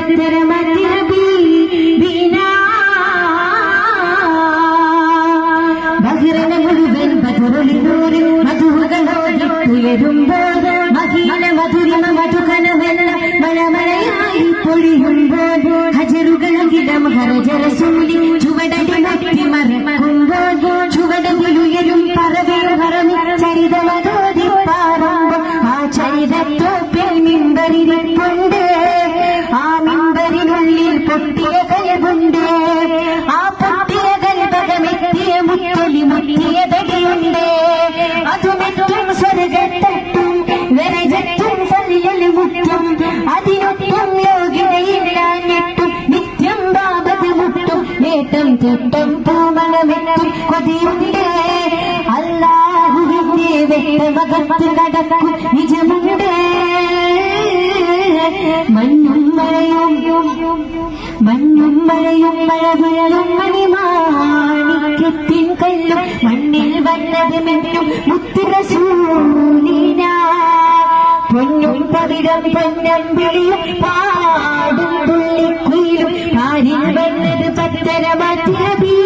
പത്തരമതിരബി ബീനാ ബഹിറന മുഴുവൻ ബദുറുളിനൂറ് മധുകളോടി ഉയരുമ്പോൾ മഹീന മധുരിമ മധുകനവെന്ന മഴമഴയായി പൊഴിയുമ്പോൾ ഹജറുകളകിടം ഹരജരസൂലി ചുവടടി മത്തി മറക്കുമ്പോൾ ചുവടകിലുയരും പറവയും ഹറമി ചരിതമതോതി പാറുമ്പോൾ ആ ചരിതത്തോപ്പിൽ മിമ്പരിരിപ്പുണ്ട് ആ മിമ്പരിനുള്ളിൽ പൊട്ടിയ കൽബുണ്ട് ആ പൊട്ടിയ കൽബകമെത്തിയ മുത്തൊലി മുത്തിയ തടിയുണ്ട് അതുമെത്തും സ്വർഗത്തട്ടും വരജത്തും സലിയൽ മുറ്റും അതിനൊട്ടും യോഗ്യതയില്ലാഞ്ഞിട്ടും നിത്യം ബാബത് മുട്ടും നേട്ടം തൊട്ടം പൂമണമെത്തും കൊതിയുണ്ട് അല്ലാഹുവിന്റെ വ്യക്തമകത്ത് നടക്കും നിജമുണ്ട് മഞ്ഞും മഴയും മഴവില്ലും മണിമാണിക്യത്തിൻ കല്ലും മണ്ണിൽ വന്നത് മിന്നും മുത്തുറസൂലിന പൊന്നും പവിടം പൊന്നമ്പിളിയും പാടും തുള്ളിക്കുയിലും പാരിൽ വന്നത് പത്തരമതിരബി